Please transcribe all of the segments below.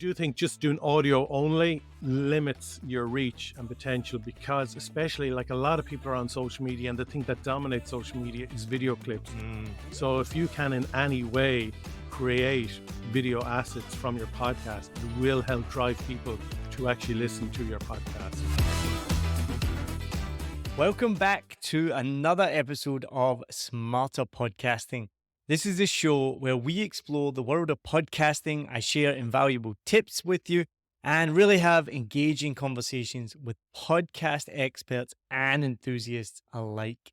do think just doing audio only limits your reach and potential, because especially like a lot of people are on social media and the thing that dominates social media is video clips. So if you can in any way create video assets from your podcast, it will help drive people to actually listen to your podcast. Welcome back to another episode of Smarter Podcasting. This is a show where we explore the world of podcasting. I share invaluable tips with you and really have engaging conversations with podcast experts and enthusiasts alike.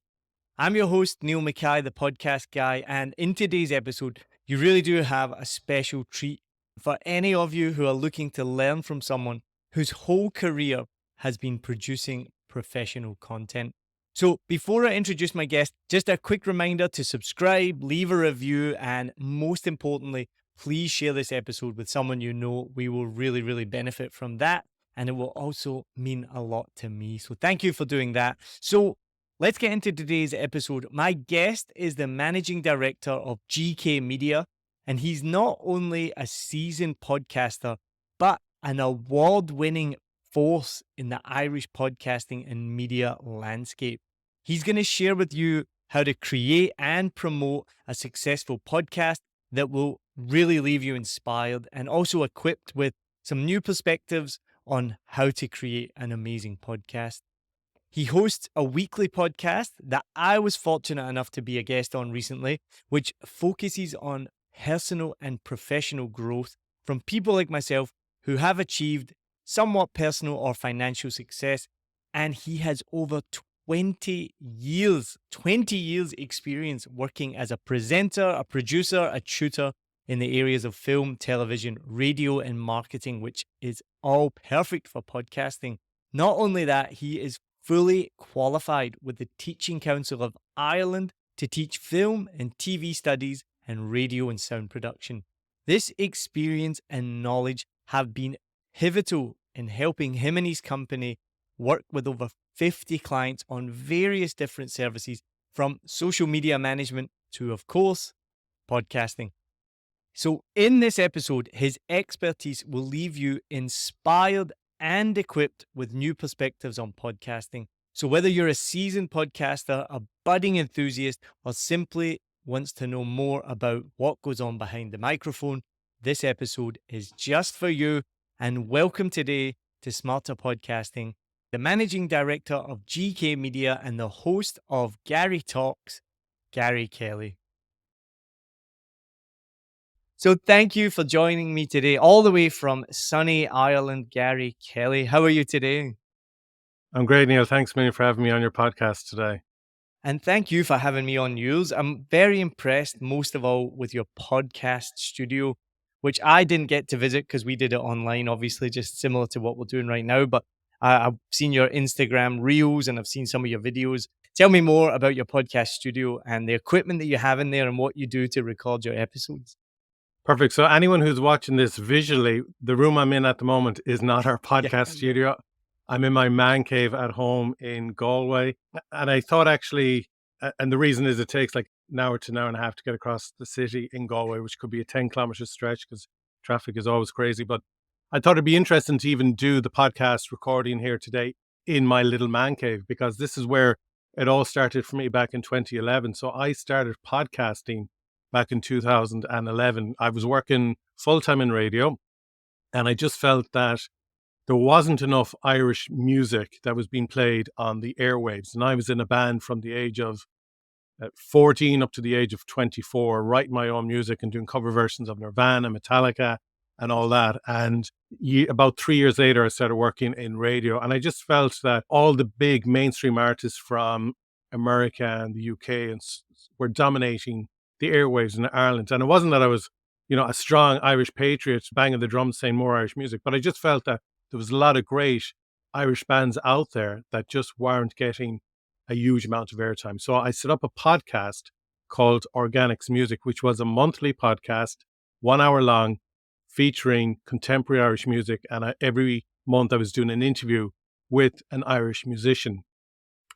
I'm your host, Neil Mackay, the podcast guy, and in today's episode, you really do have a special treat for any of you who are looking to learn from someone whose whole career has been producing professional content. So before I introduce my guest, just a quick reminder to subscribe, leave a review, and most importantly, please share this episode with someone you know. We will really benefit from that, and it will also mean a lot to me. So thank you for doing that. So let's get into today's episode. My guest is the managing director of GK Media, and he's not only a seasoned podcaster, but an award-winning force in the Irish podcasting and media landscape. He's going to share with you how to create and promote a successful podcast that will really leave you inspired and also equipped with some new perspectives on how to create an amazing podcast. He hosts a weekly podcast that I was fortunate enough to be a guest on recently, which focuses on personal and professional growth from people like myself who have achieved somewhat personal or financial success. And he has over 20 years experience working as a presenter, a producer, a tutor in the areas of film, television, radio, and marketing, which is all perfect for podcasting. Not only that, he is fully qualified with the Teaching Council of Ireland to teach film and TV studies and radio and sound production. This experience and knowledge have been pivotal in helping him and his company work with over 50 clients on various different services, from social media management to, of course, podcasting. So in this episode, his expertise will leave you inspired and equipped with new perspectives on podcasting. So whether you're a seasoned podcaster, a budding enthusiast, or simply wants to know more about what goes on behind the microphone, this episode is just for you. And welcome today to Smarter Podcasting, the managing director of GK Media and the host of Garry Talks, Garry Kelly. So thank you for joining me today, all the way from sunny Ireland, Garry Kelly. How are you today? I'm great, Neil. Thanks a million for having me on your podcast today. And thank you for having me on yours. I'm very impressed, most of all, with your podcast studio, which I didn't get to visit because we did it online, obviously, just similar to what we're doing right now. But I've seen your Instagram reels and I've seen some of your videos. Tell me more about your podcast studio and the equipment that you have in there and what you do to record your episodes. Perfect. So anyone who's watching this visually, the room I'm in at the moment is not our podcast studio. I'm in my Mancave at home in Galway. And I thought actually, and the reason is it takes like an hour to an hour and a half to get across the city in Galway, which could be a 10-kilometer stretch because traffic is always crazy. But I thought it'd be interesting to even do the podcast recording here today in my little Mancave, because this is where it all started for me back in 2011. So I started podcasting back in 2011. I was working full-time in radio, and I just felt that there wasn't enough Irish music that was being played on the airwaves. And I was in a band from the age of 14 up to the age of 24, writing my own music and doing cover versions of Nirvana, Metallica, and all that. And about 3 years later, I started working in radio. And I just felt that all the big mainstream artists from America and the UK were dominating the airwaves in Ireland. And it wasn't that I was, a strong Irish patriot banging the drums saying more Irish music, but I just felt that there was a lot of great Irish bands out there that just weren't getting a huge amount of airtime. So I set up a podcast called Organics Music, which was a monthly podcast, 1 hour long, featuring contemporary Irish music. And every month I was doing an interview with an Irish musician.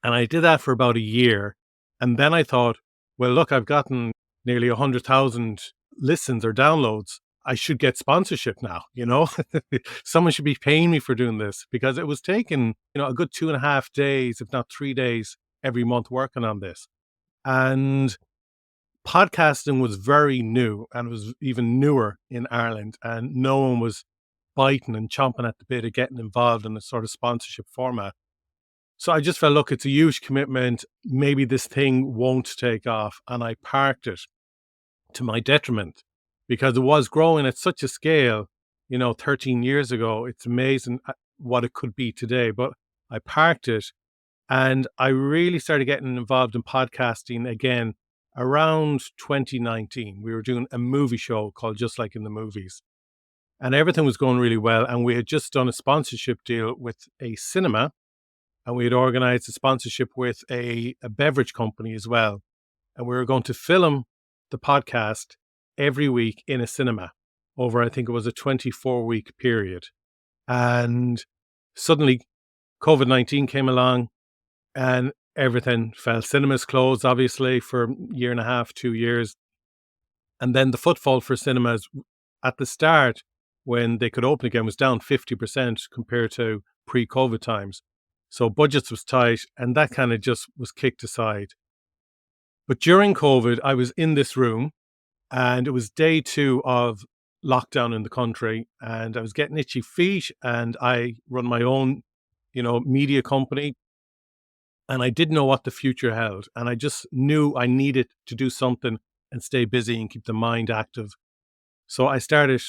And I did that for about a year. And then I thought, well, look, I've gotten nearly 100,000 listens or downloads I should get sponsorship now, someone should be paying me for doing this, because it was taking, a good 2.5 days, if not 3 days every month working on this. And podcasting was very new, and it was even newer in Ireland, and no one was biting and chomping at the bit of getting involved in a sort of sponsorship format. So I just felt, look, it's a huge commitment. Maybe this thing won't take off. And I parked it, to my detriment, because it was growing at such a scale, 13 years ago. It's amazing what it could be today. But I parked it, and I really started getting involved in podcasting again around 2019. We were doing a movie show called Just Like in the Movies, and everything was going really well. And we had just done a sponsorship deal with a cinema, and we had organized a sponsorship with a beverage company as well. And we were going to film the podcast every week in a cinema over, I think it was a 24-week period. And suddenly COVID-19 came along, and everything fell. Cinemas closed, obviously, for a year and a half, 2 years. And then the footfall for cinemas at the start, when they could open again, was down 50% compared to pre-COVID times. So budgets was tight, and that kind of just was kicked aside. But during COVID, I was in this room, and it was day 2 of lockdown in the country, and I was getting itchy feet, and I run my own, media company, and I didn't know what the future held. And I just knew I needed to do something and stay busy and keep the mind active. So I started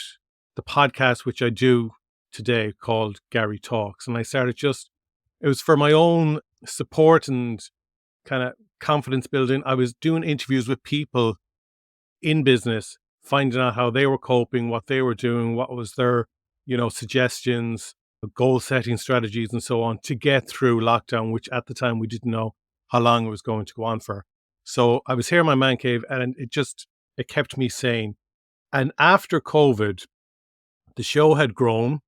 the podcast, which I do today, called Garry Talks. And I started it was for my own support and kind of confidence building. I was doing interviews with people in business, finding out how they were coping, what they were doing, what was their, suggestions, goal setting strategies, and so on, to get through lockdown, which at the time we didn't know how long it was going to go on for. So I was here in my man cave, and it kept me sane. And after COVID, the show had grown,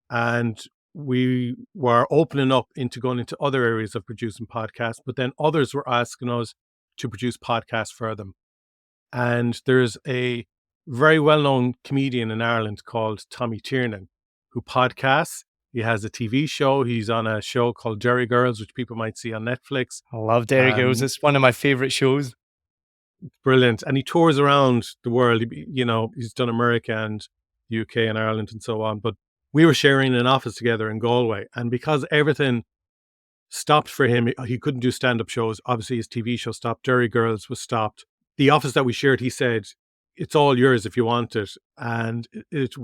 and we were opening up into going into other areas of producing podcasts, but then others were asking us to produce podcasts for them. And there's a very well-known comedian in Ireland called Tommy Tiernan, who podcasts. He has a TV show. He's on a show called Derry Girls, which people might see on Netflix. I love Derry Girls. It's one of my favorite shows. Brilliant. And he tours around the world. He's done America and UK and Ireland and so on. But we were sharing an office together in Galway. And because everything stopped for him, he couldn't do stand-up shows. Obviously, his TV show stopped. Derry Girls was stopped. The office that we shared, he said, it's all yours if you want it. And it's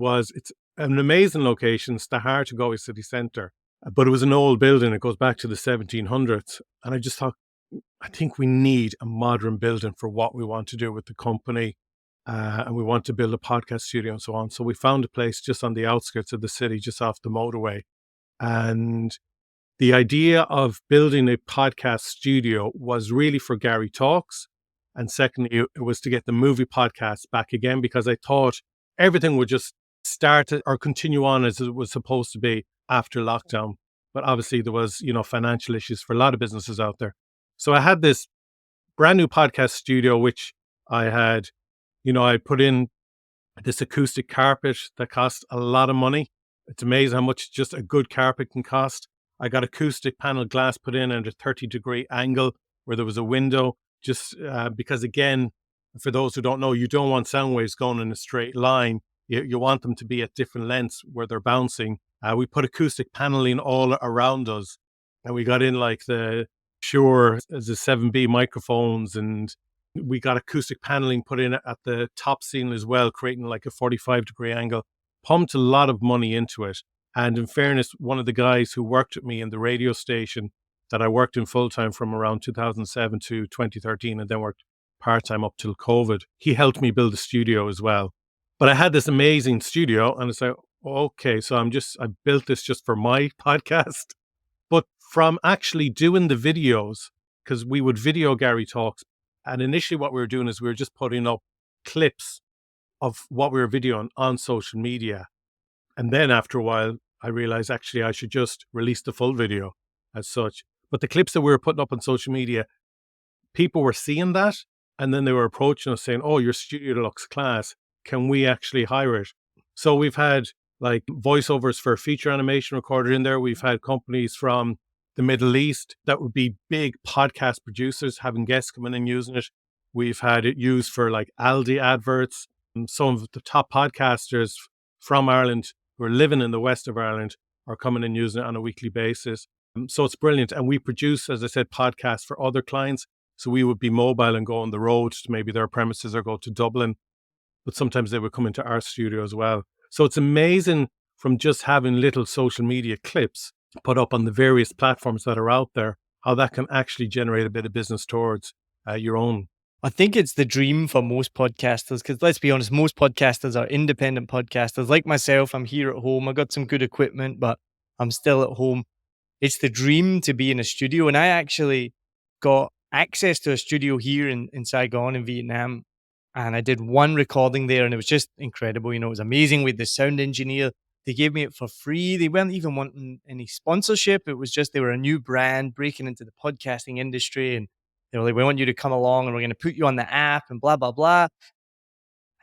an amazing location. It's the heart of Galway city centre. But it was an old building. It goes back to the 1700s. And I just thought, I think we need a modern building for what we want to do with the company. And we want to build a podcast studio and so on. So we found a place just on the outskirts of the city, just off the motorway. And the idea of building a podcast studio was really for Garry Talks. And secondly, it was to get the movie podcast back again, because I thought everything would just start or continue on as it was supposed to be after lockdown. But obviously there was, financial issues for a lot of businesses out there. So I had this brand new podcast studio, which I had, I put in this acoustic carpet that cost a lot of money. It's amazing how much just a good carpet can cost. I got acoustic panel glass put in at a 30-degree angle where there was a window, just because, again, for those who don't know, you don't want sound waves going in a straight line. You want them to be at different lengths where they're bouncing. We put acoustic paneling all around us, and we got in like the Shure as the 7B microphones, and we got acoustic paneling put in at the top ceiling as well, creating like a 45-degree angle. Pumped a lot of money into it. And in fairness, one of the guys who worked with me in the radio station that I worked in full-time from around 2007 to 2013, and then worked part-time up till COVID, he helped me build a studio as well. But I had this amazing studio, and it's like, okay, so I built this just for my podcast. But from actually doing the videos, because we would video Garry Talks, and initially what we were doing is we were just putting up clips of what we were videoing on social media. And then after a while, I realized actually I should just release the full video as such. But the clips that we were putting up on social media, people were seeing that, and then they were approaching us saying, oh, your studio looks class. can we actually hire it? So we've had like voiceovers for feature animation recorded in there. We've had companies from the Middle East that would be big podcast producers having guests coming in using it. We've had it used for like Aldi adverts. And some of the top podcasters from Ireland who are living in the west of Ireland are coming in using it on a weekly basis. So it's brilliant. And we produce, as I said, podcasts for other clients. So we would be mobile and go on the road to maybe their premises or go to Dublin. But sometimes they would come into our studio as well. So it's amazing from just having little social media clips put up on the various platforms that are out there, how that can actually generate a bit of business towards your own. I think it's the dream for most podcasters because let's be honest, most podcasters are independent podcasters. Like myself, I'm here at home. I got some good equipment, but I'm still at home. It's the dream to be in a studio. And I actually got access to a studio here in Saigon in Vietnam. And I did one recording there and it was just incredible. You know, it was amazing with the sound engineer. They gave me it for free. They weren't even wanting any sponsorship. It was just they were a new brand breaking into the podcasting industry. And they were like, we want you to come along and we're going to put you on the app and blah, blah, blah.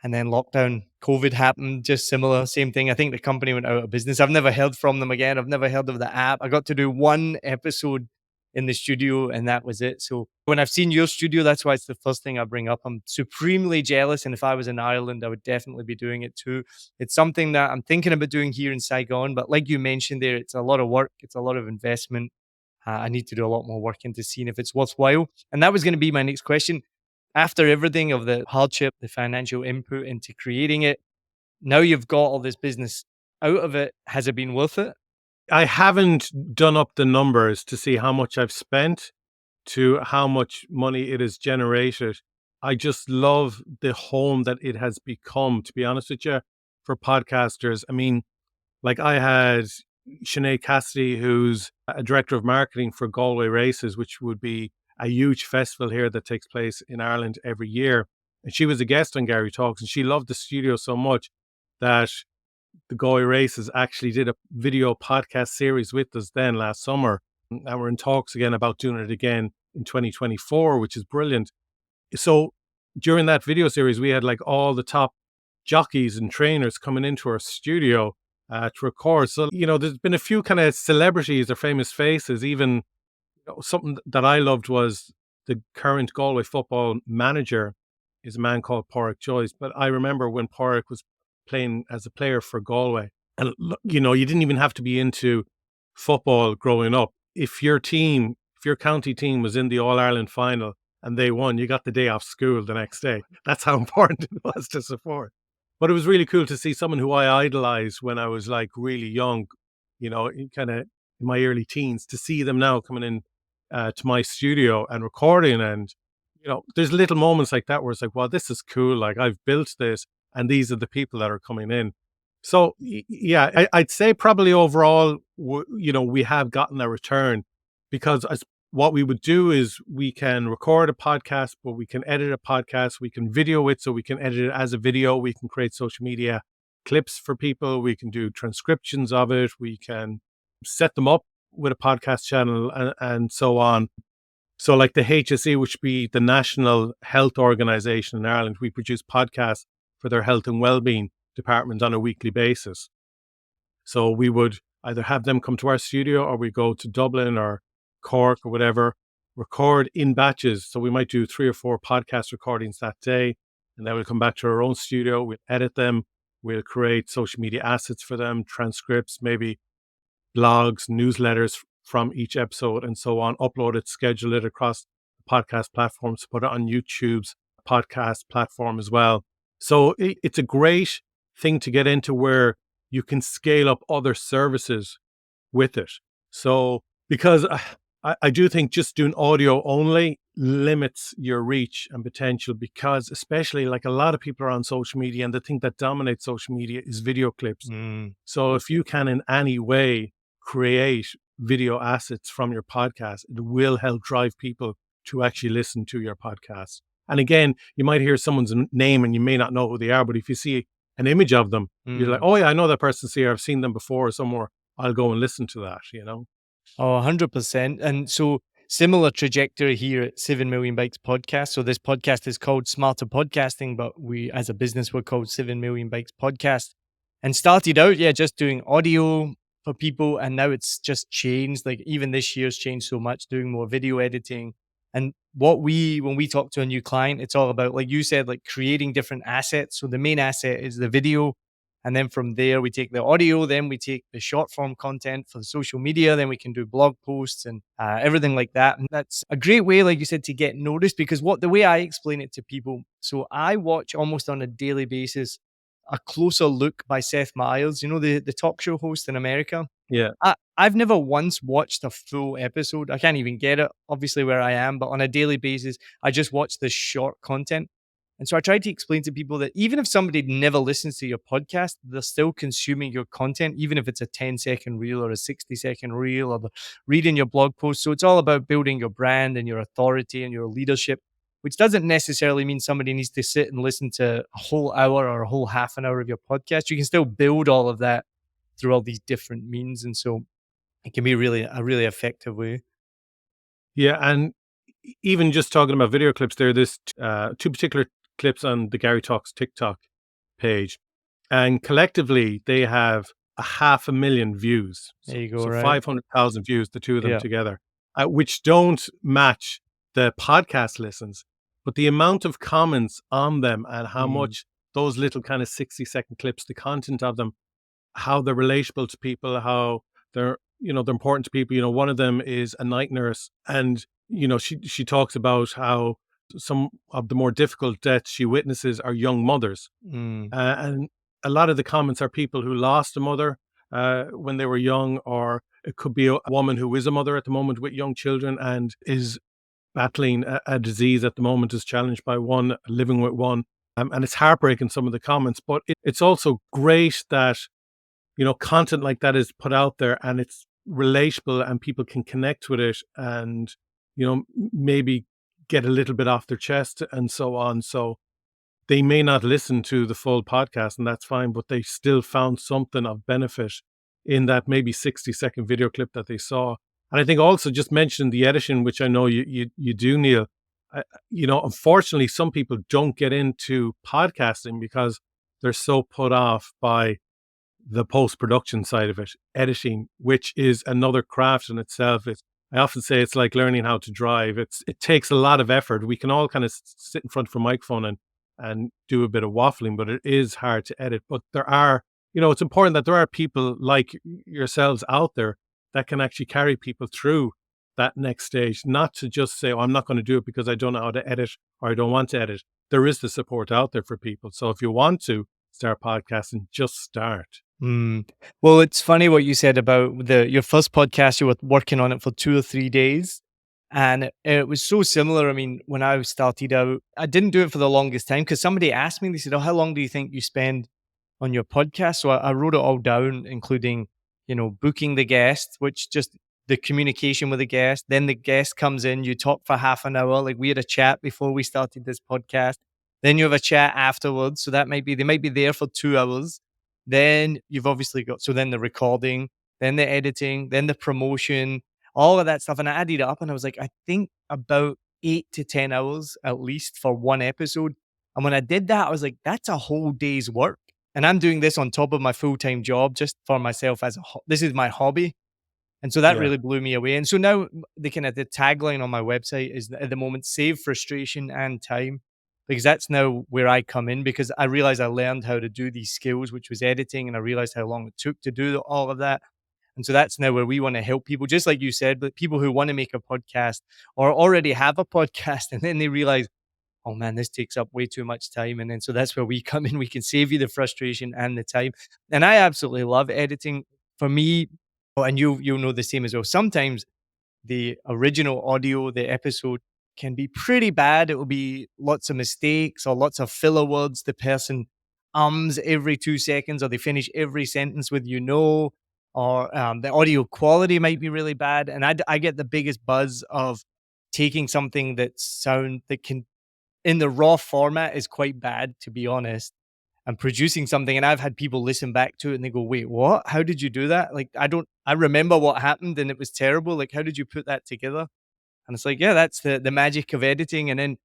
And then lockdown, COVID happened, just similar, same thing. I think the company went out of business. I've never heard from them again. I've never heard of the app. I got to do one episode in the studio and that was it. So when I've seen your studio, that's why it's the first thing I bring up. I'm supremely jealous. And if I was in Ireland, I would definitely be doing it too. It's something that I'm thinking about doing here in Saigon. But like you mentioned there, it's a lot of work. It's a lot of investment. I need to do a lot more work into seeing if it's worthwhile. And that was going to be my next question. After everything of the hardship, the financial input into creating it, now you've got all this business out of it. Has it been worth it? I haven't done up the numbers to see how much I've spent to how much money it has generated. I just love the home that it has become, to be honest with you, for podcasters. I mean, like I had Sinead Cassidy, who's a director of marketing for Galway Races, which would be a huge festival here that takes place in Ireland every year. And she was a guest on Gary Talks, and she loved the studio so much that the Galway Races actually did a video podcast series with us then last summer. And we're in talks again about doing it again in 2024, which is brilliant. So during that video series, we had like all the top jockeys and trainers coming into our studio to record. So, you know, there's been a few kind of celebrities or famous faces. Even something that I loved was the current Galway football manager is a man called Pádraig Joyce. But I remember when Pádraig was playing as a player for Galway, and you know, you didn't even have to be into football growing up. If your county team was in the All-Ireland final and they won, you got the day off school the next day. That's how important it was to support. But it was really cool to see someone who I idolized when I was like really young, you know, kind of in my early teens, to see them now coming in to my studio and recording. And, you know, there's little moments like that where it's like, wow, this is cool. Like I've built this and these are the people that are coming in. So, yeah, I'd say probably overall, you know, we have gotten a return because what we would do is we can record a podcast, but we can edit a podcast, we can video it, so we can edit it as a video, we can create social media clips for people, we can do transcriptions of it, we can set them up with a podcast channel and so on. So like the HSE, which be the National Health Organization in Ireland, we produce podcasts for their health and wellbeing department on a weekly basis. So we would either have them come to our studio or we go to Dublin or Cork or whatever, record in batches. So we might do 3 or 4 podcast recordings that day, and then we'll come back to our own studio, we'll edit them, we'll create social media assets for them, transcripts, maybe blogs, newsletters from each episode and so on, upload it, schedule it across podcast platforms, put it on YouTube's podcast platform as well. So it's a great thing to get into where you can scale up other services with it. So because I do think just doing audio only limits your reach and potential, because especially like a lot of people are on social media and the thing that dominates social media is video clips. So if you can in any way create video assets from your podcast, it will help drive people to actually listen to your podcast. And again, you might hear someone's name and you may not know who they are, but if you see an image of them, you're like, oh yeah, I know that person's here. I've seen them before somewhere. I'll go and listen to that, you know? Oh, 100%. And so similar trajectory here at 7 Million Bikes Podcast. So this podcast is called Smarter Podcasting, but we as a business, we're called 7 Million Bikes Podcast. And started out, just doing audio for people. And now it's just changed. Like even this year's changed so much, doing more video editing. And when we talk to a new client, it's all about, like you said, like creating different assets. So the main asset is the video. And then from there, we take the audio, then we take the short form content for the social media, then we can do blog posts and everything like that. And that's a great way, like you said, to get noticed, because the way I explain it to people, so I watch almost on a daily basis A Closer Look by Seth Meyers, the talk show host in America. Yeah. I've never once watched a full episode. I can't even get it, obviously, where I am, but on a daily basis, I just watch the short content. And so I try to explain to people that even if somebody never listens to your podcast, they're still consuming your content, even if it's a 10-second reel or a 60-second reel, or reading your blog post. So it's all about building your brand and your authority and your leadership, which doesn't necessarily mean somebody needs to sit and listen to a whole hour or a whole half an hour of your podcast. You can still build all of that through all these different means. And so it can be a really effective way. Yeah, and even just talking about video clips, there are this two particular clips on the Gary Talks TikTok page, and collectively they have 500,000 views. There you go, So right? 500,000 views, the two of them Yeah. together, which don't match the podcast listens, but the amount of comments on them and how much those little kind of 60-second clips, the content of them, how they're relatable to people, how they're important to people. One of them is a night nurse, and she talks about how some of the more difficult deaths she witnesses are young mothers, and a lot of the comments are people who lost a mother when they were young, or it could be a woman who is a mother at the moment with young children and is battling a disease at the moment, is challenged by one, living with one, and it's heartbreaking, some of the comments. But it's also great that content like that is put out there and it's relatable and people can connect with it and, maybe get a little bit off their chest and so on. So they may not listen to the full podcast, and that's fine, but they still found something of benefit in that maybe 60-second video clip that they saw. And I think also just mention the editing, which I know you do, Neil. Unfortunately, some people don't get into podcasting because they're so put off by the post-production side of it, editing, which is another craft in itself. I often say it's like learning how to drive. It takes a lot of effort. We can all kind of sit in front of a microphone and do a bit of waffling, but it is hard to edit. But there are, it's important that there are people like yourselves out there that can actually carry people through that next stage, not to just say, oh, I'm not going to do it because I don't know how to edit or I don't want to edit. There is the support out there for people. So if you want to start podcasting, just start. Well, it's funny what you said about your first podcast. You were working on it for 2 or 3 days, and it was so similar. I mean, when I started out, I didn't do it for the longest time because somebody asked me. They said, "Oh, how long do you think you spend on your podcast?" So I wrote it all down, including booking the guest, which just the communication with the guest. Then the guest comes in, you talk for half an hour. Like we had a chat before we started this podcast. Then you have a chat afterwards. So they might be there for 2 hours. Then you've obviously got, so then the recording, then the editing, then the promotion, all of that stuff. And I added it up and I was like, I think about 8 to 10 hours at least for one episode. And when I did that, I was like, that's a whole day's work. And I'm doing this on top of my full-time job just for myself this is my hobby. And so that really blew me away. And so now the tagline on my website is at the moment, save frustration and time, because that's now where I come in, because I realized I learned how to do these skills, which was editing, and I realized how long it took to do all of that. And so that's now where we want to help people, just like you said, but people who want to make a podcast or already have a podcast, and then they realize, oh man, this takes up way too much time. And then so that's where we come in. We can save you the frustration and the time. And I absolutely love editing. For me, and you'll know the same as well. Sometimes the original audio, the episode can be pretty bad. It will be lots of mistakes or lots of filler words. The person ums every 2 seconds, or they finish every sentence with or the audio quality might be really bad. And I get the biggest buzz of taking something that can, in the raw format, is quite bad, to be honest, and producing something. And I've had people listen back to it and they go, wait, what? How did you do that? Like, I remember what happened and it was terrible. Like, how did you put that together? And it's like, yeah, that's the magic of editing. And then,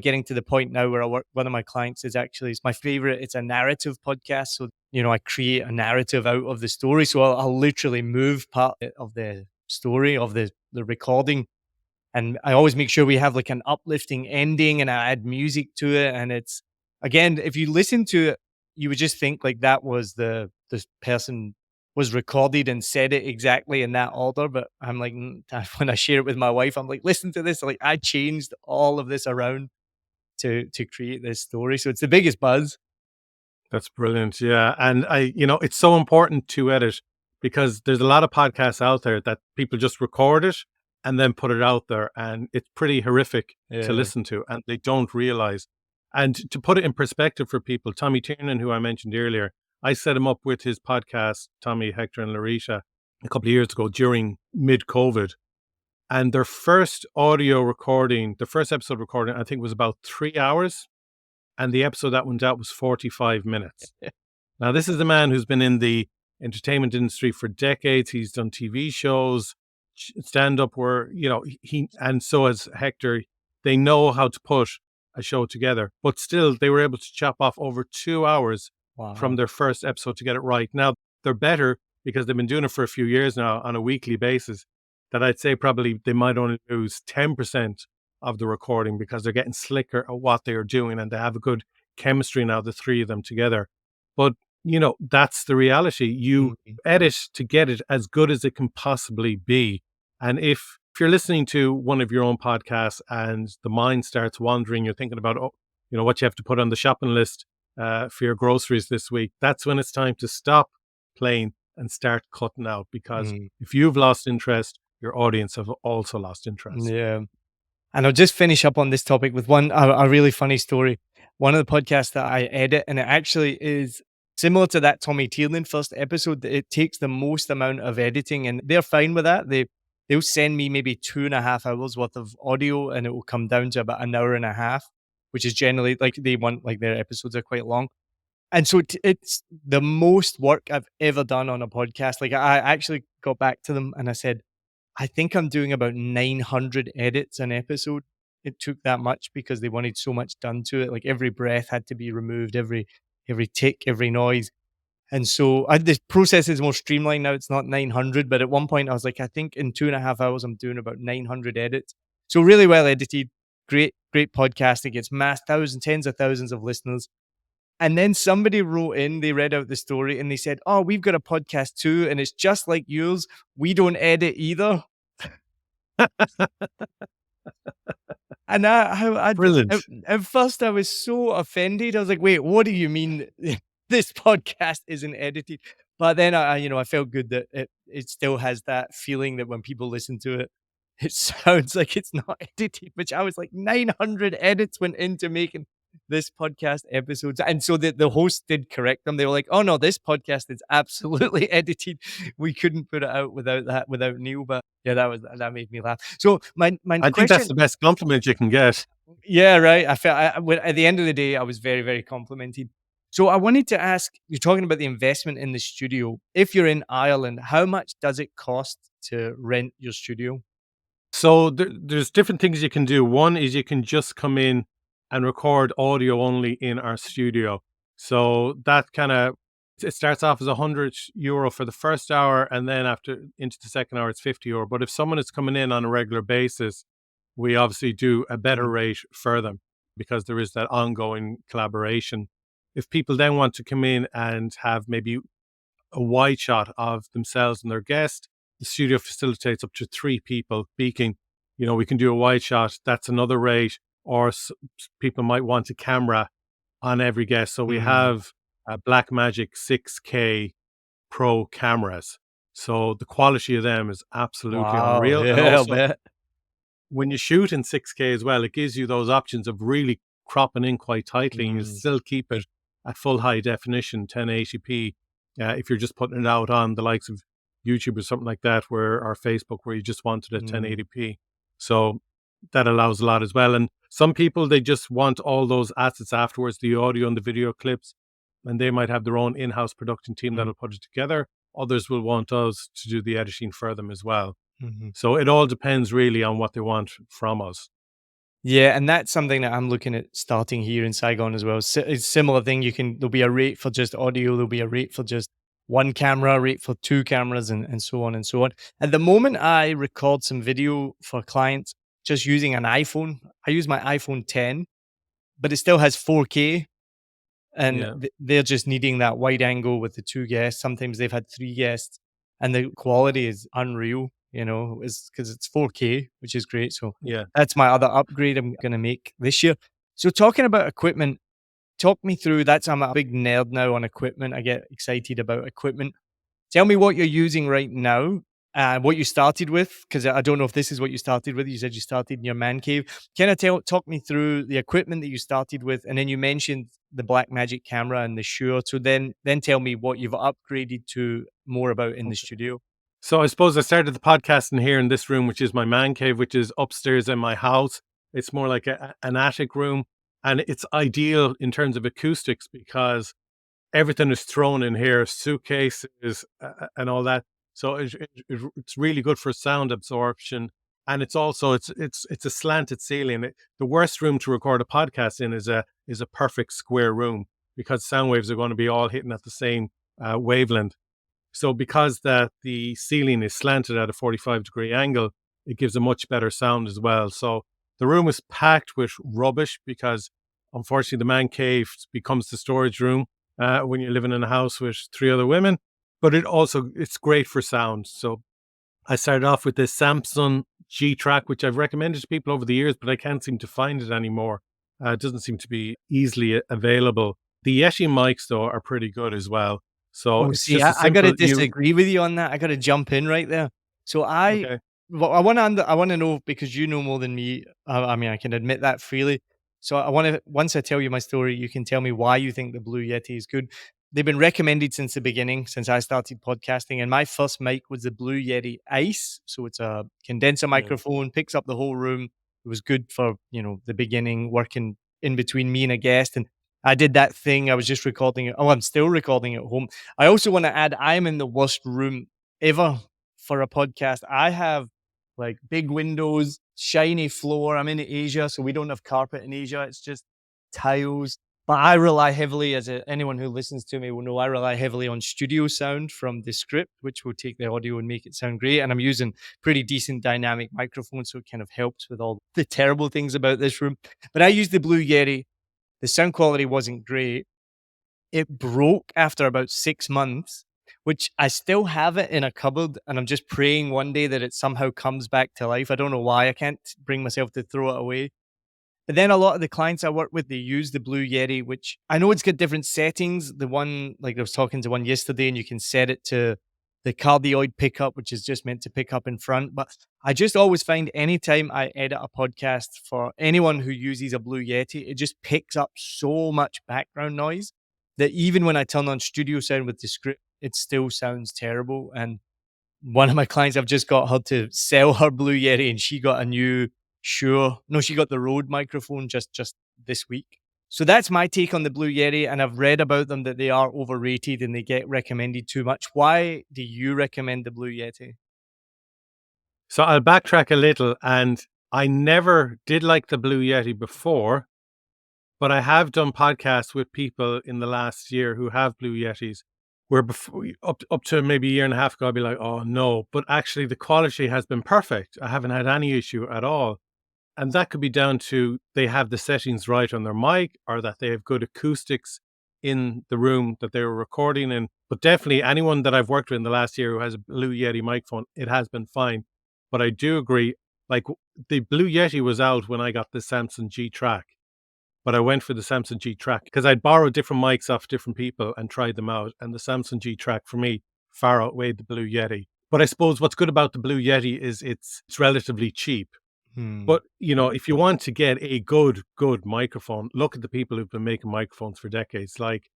getting to the point now where I work, one of my clients is actually, it's my favorite. It's a narrative podcast. So, I create a narrative out of the story. So I'll literally move part of the story of the recording. And I always make sure we have like an uplifting ending and I add music to it. And it's, again, if you listen to it, you would just think like that was this person was recorded and said it exactly in that order. But I'm like, when I share it with my wife, I'm like, listen to this. Like I changed all of this around to create this story. So it's the biggest buzz. That's brilliant. Yeah. And it's so important to edit because there's a lot of podcasts out there that people just record it and then put it out there. And it's pretty horrific to Yeah. listen to and they don't realize. And to put it in perspective for people, Tommy Tiernan, who I mentioned earlier, I set him up with his podcast, Tommy, Hector, and Larisha, a couple of years ago during mid COVID. And their first audio recording, the first episode recording, I think was about 3 hours. And the episode that went out was 45 minutes. Now, this is a man who's been in the entertainment industry for decades. He's done TV shows, stand up where, and so has Hector. They know how to put a show together, but still they were able to chop off over 2 hours from Wow. their first episode to get it right. Now, they're better because they've been doing it for a few years now on a weekly basis. That I'd say probably they might only lose 10% of the recording because they're getting slicker at what they are doing and they have a good chemistry now, the three of them together. But that's the reality. You Mhm. edit to get it as good as it can possibly be. And if you're listening to one of your own podcasts and the mind starts wandering, you're thinking about, what you have to put on the shopping list for your groceries this week, that's when it's time to stop playing and start cutting out. Because Mm. if you've lost interest, your audience have also lost interest. Yeah. And I'll just finish up on this topic with a really funny story. One of the podcasts that I edit, and it actually is similar to that Tommy Tiernan first episode. It takes the most amount of editing, and they're fine with that. They'll send me maybe 2.5 hours worth of audio, and it will come down to about an hour and a half, which is generally like they want like their episodes are quite long. And so it's the most work I've ever done on a podcast. Like I actually got back to them and I said, I think I'm doing about 900 edits an episode. It took that much because they wanted so much done to it. Like every breath had to be removed, every tick, every noise. And so the process is more streamlined now. It's not 900, but at one point I was like, I think in 2.5 hours I'm doing about 900 edits. So really well edited, great podcasting. It's mass thousands, tens of thousands of listeners. And then somebody wrote in, they read out the story and they said, "Oh, we've got a podcast too, and it's just like yours. We don't edit either." And Brilliant. at first I was so offended. I was like, "Wait, what do you mean this podcast isn't edited?" But then I felt good that it still has that feeling that when people listen to it, it sounds like it's not edited. Which I was like, 900 edits went into making this podcast episodes, and so the host did correct them. They were like, "Oh no, this podcast is absolutely edited. We couldn't put it out without Neil." But yeah, that made me laugh. So my I think that's question. the best compliment you can get. Yeah, right. I felt at the end of the day, I was very, very complimented. So I wanted to ask, you're talking about the investment in the studio. If you're in Ireland, how much does it cost to rent your studio? So there's different things you can do. One is you can just come in and record audio only in our studio. So that kind of it starts off as €100 for the first hour, and then after into the second hour it's €50. But if someone is coming in on a regular basis, we obviously do a better Mm, rate for them because there is that ongoing collaboration. If people then want to come in and have maybe a wide shot of themselves and their guest. The studio facilitates up to three people speaking. We can do a wide shot. That's another rate. Or people might want a camera on every guest. So we mm. have Blackmagic 6K Pro cameras. So the quality of them is absolutely Wow. unreal. And Yeah, I also, bet. when you shoot in 6K as well, it gives you those options of really cropping in quite tightly and you Mm, still keep it at full high definition, 1080p. If you're just putting it out on the likes of YouTube or something like that, or Facebook, where you just wanted it mm, 1080p. So that allows a lot as well. And some people, they just want all those assets afterwards, the audio and the video clips, and they might have their own in-house production team mm. that'll put it together. Others will want us to do the editing for them as well. Mhm. So it all depends really on what they want from us. Yeah, and that's something that I'm looking at starting here in Saigon as well. It's similar thing. There'll be a rate for just audio, there'll be a rate for just one camera, a rate for two cameras, and so on and so on. At the moment, I record some video for clients just using an iPhone. I use my iPhone 10, but it still has 4K, and Yeah, they're just needing that wide angle with the two guests. Sometimes they've had three guests, and the quality is unreal. Is because it's 4K, which is great. So yeah. that's my other upgrade I'm going to make this year. So talking about equipment, talk me through that. I'm a big nerd now on equipment. I get excited about equipment. Tell me what you're using right now, what you started with, because I don't know if this is what you started with. You said you started in your man cave. Can I talk me through the equipment that you started with, and then you mentioned the Black Magic camera and the Shure. So then tell me what you've upgraded to more about in the Okay. studio. So I suppose I started the podcast in here in this room, which is my man cave, which is upstairs in my house. It's more like an attic room, and it's ideal in terms of acoustics because everything is thrown in here, suitcases and all that. So it's really good for sound absorption, and it's also it's a slanted ceiling. The worst room to record a podcast in is a perfect square room because sound waves are going to be all hitting at the same wavelength. So because the ceiling is slanted at a 45-degree angle, it gives a much better sound as well. So the room is packed with rubbish because unfortunately the man cave becomes the storage room when you're living in a house with three other women. But it's great for sound. So I started off with this Samsung G Track, which I've recommended to people over the years, but I can't seem to find it anymore. It doesn't seem to be easily available. The Yeti mics, though, are pretty good as well. So Oh, it's see, just a I gotta simple you. disagree with you on that. I gotta jump in right there. So Okay. I wanna know because you know more than me. I mean, I can admit that freely. So I wanna once I tell you my story, you can tell me why you think the Blue Yeti is good. They've been recommended since the beginning, since I started podcasting, and my first mic was the Blue Yeti Ice. So it's a condenser Yeah. microphone, picks up the whole room. It was good for, the beginning, working in between me and a guest, and I did that thing. I was just recording it. Oh, I'm still recording at home. I also want to add, I'm in the worst room ever for a podcast. I have like big windows, shiny floor. I'm in Asia, so we don't have carpet in Asia. It's just tiles. But I rely heavily, anyone who listens to me will know, I rely heavily on studio sound from the script, which will take the audio and make it sound great. And I'm using pretty decent dynamic microphones, so it kind of helps with all the terrible things about this room. But I use the Blue Yeti. The sound quality wasn't great. It broke after about 6 months, which I still have it in a cupboard, and I'm just praying one day that it somehow comes back to life. I don't know why. I can't bring myself to throw it away. But then a lot of the clients I work with, they use the Blue Yeti, which I know it's got different settings. The one, like I was talking to one yesterday, and you can set it to the cardioid pickup, which is just meant to pick up in front. But I just always find anytime I edit a podcast for anyone who uses a Blue Yeti, it just picks up so much background noise that even when I turn on studio sound with the script, it still sounds terrible. And one of my clients, I've just got her to sell her Blue Yeti, and she got a new Shure. No, she got the Rode microphone just this week. So that's my take on the Blue Yeti, and I've read about them that they are overrated and they get recommended too much. Why do you recommend the Blue Yeti? So I'll backtrack a little, and I never did like the Blue Yeti before, but I have done podcasts with people in the last year who have Blue Yetis, where before up to maybe a year and a half ago, I'd be like, "Oh no!" But actually, the quality has been perfect. I haven't had any issue at all, and that could be down to they have the settings right on their mic, or that they have good acoustics in the room that they were recording in. But definitely, anyone that I've worked with in the last year who has a Blue Yeti microphone, it has been fine. But I do agree, like the Blue Yeti was out when I got the Samsung G Track, but I went for the Samsung G Track because I'd borrowed different mics off different people and tried them out. And the Samsung G Track for me far outweighed the Blue Yeti. But I suppose what's good about the Blue Yeti is it's relatively cheap. Hmm. But if you want to get a good microphone, look at the people who've been making microphones for decades, like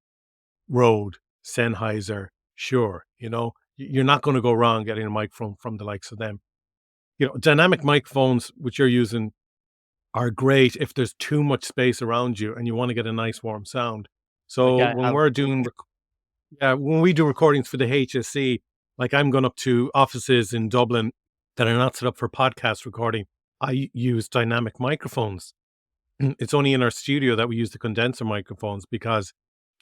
Rode, Sennheiser, Shure. You're not going to go wrong getting a microphone from the likes of them. Dynamic microphones, which you're using, are great if there's too much space around you and you want to get a nice warm sound. Like So I have. when we do recordings for the HSC, like I'm going up to offices in Dublin that are not set up for podcast recording, I use dynamic microphones. It's only in our studio that we use the condenser microphones because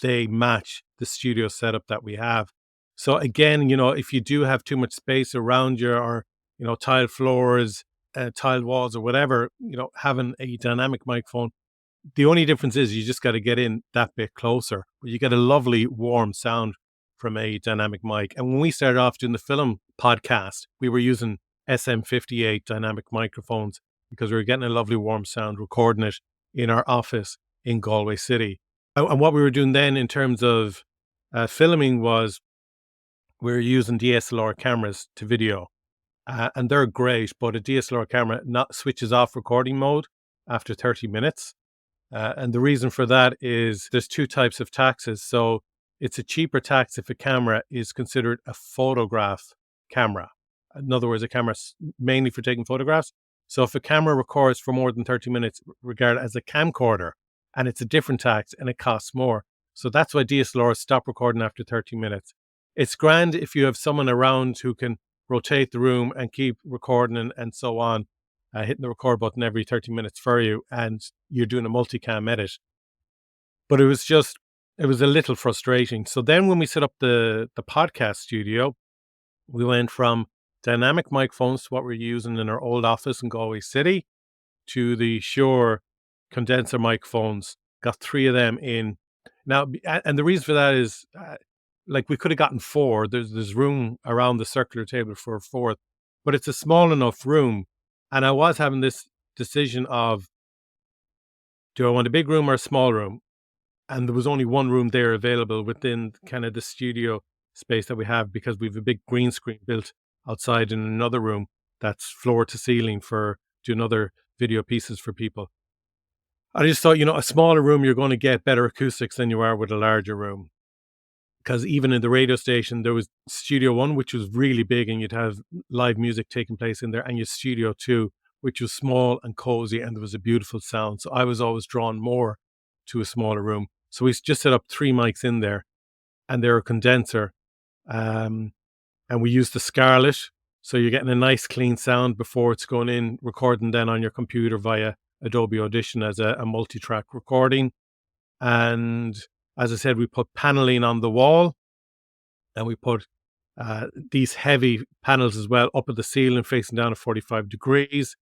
they match the studio setup that we have. So again, if you do have too much space around you, or, tiled floors, tiled walls or whatever, having a dynamic microphone, the only difference is you just got to get in that bit closer. But you get a lovely warm sound from a dynamic mic. And when we started off doing the film podcast, we were using SM58 dynamic microphones because we were getting a lovely warm sound recording it in our office in Galway City. And what we were doing then in terms of filming was we were using DSLR cameras to video. And they're great, but a DSLR camera not switches off recording mode after 30 minutes. And the reason for that is there's two types of taxes. So it's a cheaper tax if a camera is considered a photograph camera. In other words, a camera mainly for taking photographs. So if a camera records for more than 30 minutes, regarded as a camcorder, and it's a different tax and it costs more. So that's why DSLRs stop recording after 30 minutes. It's grand if you have someone around who can rotate the room and keep recording and so on, hitting the record button every 30 minutes for you, and you're doing a multicam edit. But it was a little frustrating. So then when we set up the podcast studio, we went from dynamic microphones to what we're using in our old office in Galway City to the Shure condenser microphones. Got 3 of them in. Now, and the reason for that is, we could have gotten 4. There's room around the circular table for a 4th, but it's a small enough room. And I was having this decision of, do I want a big room or a small room? And there was only one room there available within kind of the studio space that we have, because we have a big green screen built outside in another room that's floor to ceiling for doing other video pieces for people. I just thought, a smaller room, you're going to get better acoustics than you are with a larger room. Because even in the radio station, there was Studio 1, which was really big, and you'd have live music taking place in there, and your Studio 2, which was small and cozy, and there was a beautiful sound. So I was always drawn more to a smaller room. So we just set up 3 mics in there, and they're a condenser. And we used the Scarlett, so you're getting a nice clean sound before it's going in, recording then on your computer via Adobe Audition as a multi-track recording. And as I said, we put paneling on the wall, and we put these heavy panels as well up at the ceiling facing down at 45 degrees.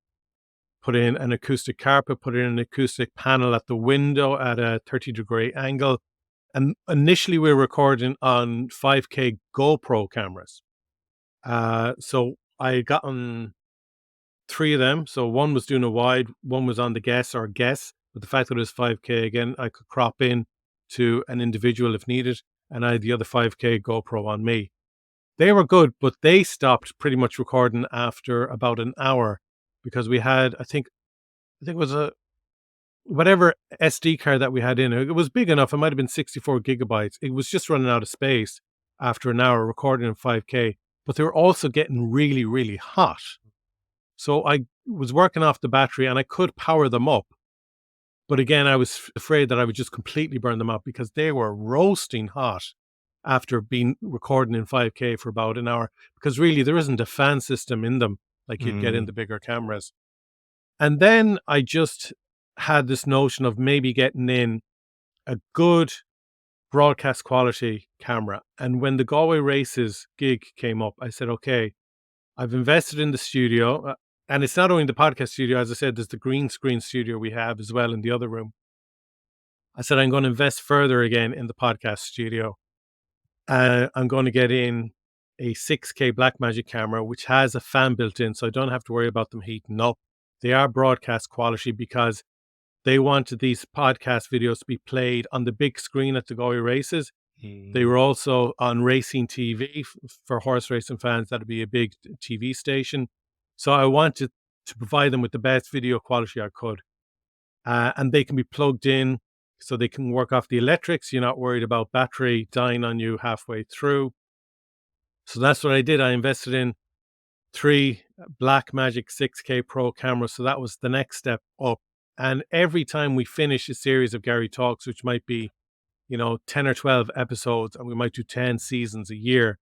Put in an acoustic carpet, put in an acoustic panel at the window at a 30-degree angle. And initially we were recording on 5K GoPro cameras. So I had gotten 3 of them. So one was doing a wide, one was on the guess. But the fact that it was 5K, again, I could crop in to an individual if needed. And I had the other 5K GoPro on me. They were good, but they stopped pretty much recording after about an hour, because we had, I think it was whatever SD card that we had in it. It was big enough. It might have been 64 gigabytes. It was just running out of space after an hour recording in 5K, but they were also getting really, really hot. So I was working off the battery and I could power them up. But again, I was afraid that I would just completely burn them up, because they were roasting hot after being recording in 5K for about an hour, because really there isn't a fan system in them like you'd get in the bigger cameras. And then I just had this notion of maybe getting in a good broadcast quality camera. And when the Galway Races gig came up, I said, okay, I've invested in the studio. And it's not only the podcast studio, as I said, there's the green screen studio we have as well in the other room. I said, I'm going to invest further again in the podcast studio. I'm going to get in a 6K Blackmagic camera, which has a fan built in, so I don't have to worry about them heating up. They are broadcast quality because they wanted these podcast videos to be played on the big screen at the Galway Races. They were also on racing TV for horse racing fans. That'd be a big TV station. So I wanted to provide them with the best video quality I could. And they can be plugged in, so they can work off the electrics. You're not worried about battery dying on you halfway through. So that's what I did. I invested in 3 Blackmagic 6K Pro cameras. So that was the next step up. And every time we finish a series of Garry Talks, which might be, 10 or 12 episodes, and we might do 10 seasons a year,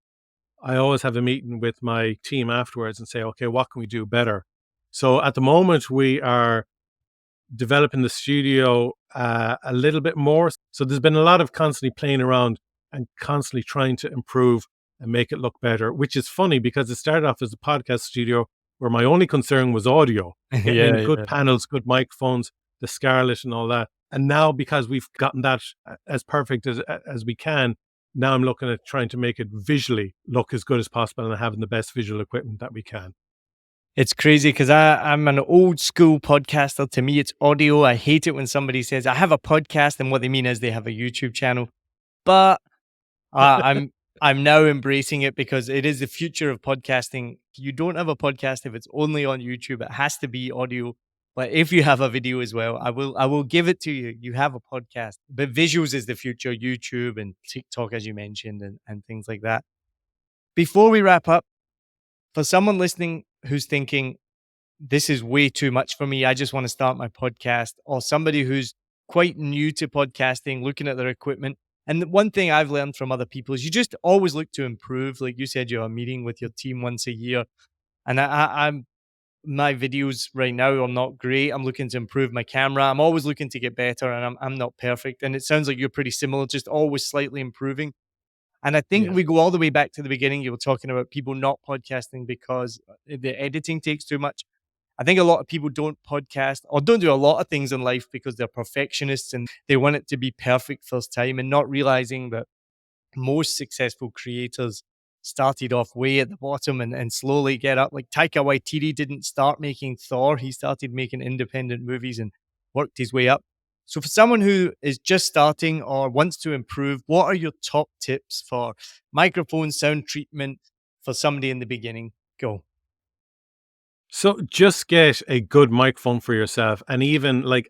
I always have a meeting with my team afterwards and say, okay, what can we do better? So at the moment, we are developing the studio a little bit more. So there's been a lot of constantly playing around and constantly trying to improve and make it look better, which is funny because it started off as a podcast studio where my only concern was audio, getting in good Yeah. panels, good microphones, the Scarlett and all that. And now because we've gotten that as perfect as we can, now I'm looking at trying to make it visually look as good as possible and having the best visual equipment that we can. It's crazy because I'm an old school podcaster. To me, it's audio. I hate it when somebody says, I have a podcast, and what they mean is they have a YouTube channel. But I'm now embracing it because it is the future of podcasting. You don't have a podcast if it's only on YouTube. It has to be audio. But if you have a video as well, I will give it to you. You have a podcast. But visuals is the future, YouTube and TikTok, as you mentioned, and things like that. Before we wrap up, for someone listening who's thinking, this is way too much for me, I just want to start my podcast, or somebody who's quite new to podcasting, looking at their equipment. And the one thing I've learned from other people is you just always look to improve. Like you said, you have a meeting with your team once a year. And I'm my videos right now are not great. I'm looking to improve my camera. I'm always looking to get better, and I'm not perfect. And it sounds like you're pretty similar, just always slightly improving. And I think Yeah. we go all the way back to the beginning. You were talking about people not podcasting because the editing takes too much. I think a lot of people don't podcast or don't do a lot of things in life because they're perfectionists and they want it to be perfect first time, and not realizing that most successful creators started off way at the bottom and slowly get up. Like Taika Waititi didn't start making Thor. He started making independent movies and worked his way up. So for someone who is just starting or wants to improve, what are your top tips for microphone sound treatment for somebody in the beginning? Go. So just get a good microphone for yourself. And even like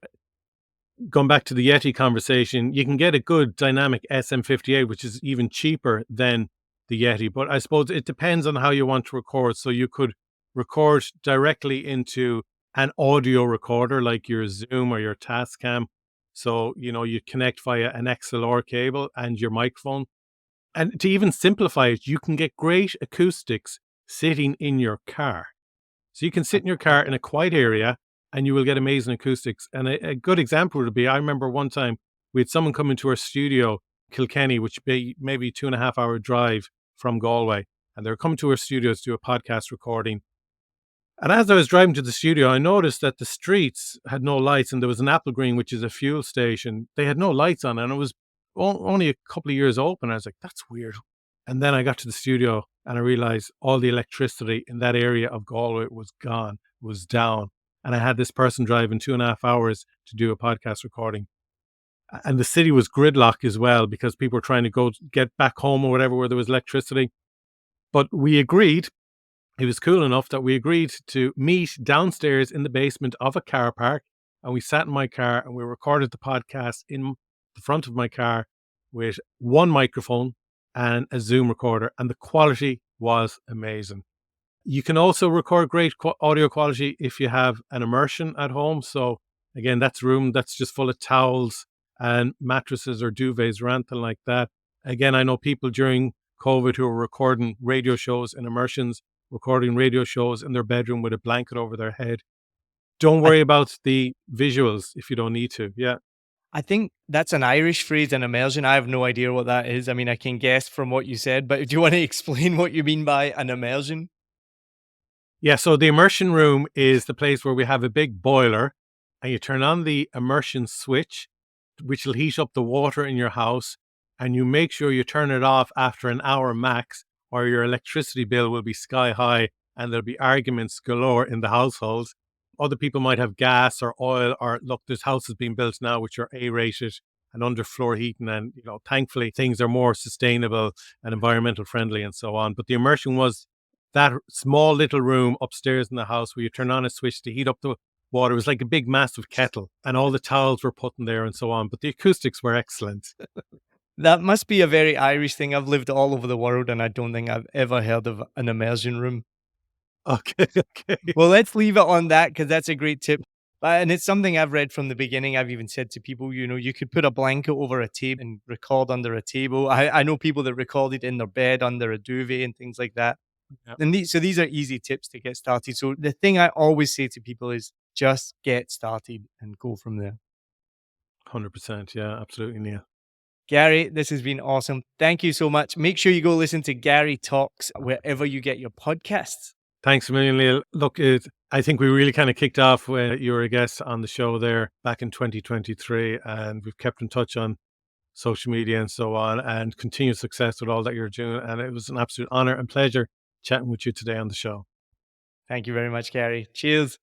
going back to the Yeti conversation, you can get a good dynamic SM58, which is even cheaper than the Yeti. But I suppose it depends on how you want to record. So you could record directly into an audio recorder like your Zoom or your Tascam. So, you connect via an XLR cable and your microphone. And to even simplify it, you can get great acoustics sitting in your car. So you can sit in your car in a quiet area and you will get amazing acoustics. And a good example would be, I remember one time we had someone come into our studio, Kilkenny, which be maybe 2.5 hour drive from Galway. And they were coming to our studio to do a podcast recording. And as I was driving to the studio, I noticed that the streets had no lights and there was an Apple Green, which is a fuel station. They had no lights on and it was only a couple of years open. I was like, that's weird. And then I got to the studio and I realized all the electricity in that area of Galway was gone, was down. And I had this person driving 2.5 hours to do a podcast recording. And the city was gridlock as well because people were trying to go get back home or whatever where there was electricity. But we agreed, it was cool enough that we agreed to meet downstairs in the basement of a car park. And we sat in my car and we recorded the podcast in the front of my car with one microphone and a Zoom recorder. And the quality was amazing. You can also record great audio quality if you have an immersion at home. So again, that's room that's just full of towels and mattresses or duvets or anything like that. Again, I know people during COVID who are recording radio shows in immersions, recording radio shows in their bedroom with a blanket over their head. Don't I, worry about the visuals if you don't need to. Yeah. I think that's an Irish phrase, an immersion. I have no idea what that is. I mean, I can guess from what you said, but do you want to explain what you mean by an immersion? Yeah. So the immersion room is the place where we have a big boiler and you turn on the immersion switch, which will heat up the water in your house. And you make sure you turn it off after an hour max, or your electricity bill will be sky high and there'll be arguments galore in the household. Other people might have gas or oil, or look, there's houses being built now which are A-rated and underfloor heating. And, thankfully things are more sustainable and environmental friendly and so on. But the immersion was that small little room upstairs in the house where you turn on a switch to heat up the water. It was like a big, massive kettle and all the towels were put in there and so on. But the acoustics were excellent. That must be a very Irish thing. I've lived all over the world and I don't think I've ever heard of an immersion room. Okay, okay. Well, let's leave it on that because that's a great tip. And it's something I've read from the beginning. I've even said to people, you could put a blanket over a table and record under a table. I know people that recorded in their bed under a duvet and things like that. Yeah. And these are easy tips to get started. So the thing I always say to people is just get started and go from there. 100%. Yeah, absolutely, Neil. Garry, this has been awesome. Thank you so much. Make sure you go listen to Garry Talks wherever you get your podcasts. Thanks a million, Neil. Look, I think we really kind of kicked off when you were a guest on the show there back in 2023, and we've kept in touch on social media and so on, and continued success with all that you're doing. And it was an absolute honor and pleasure chatting with you today on the show. Thank you very much, Garry. Cheers.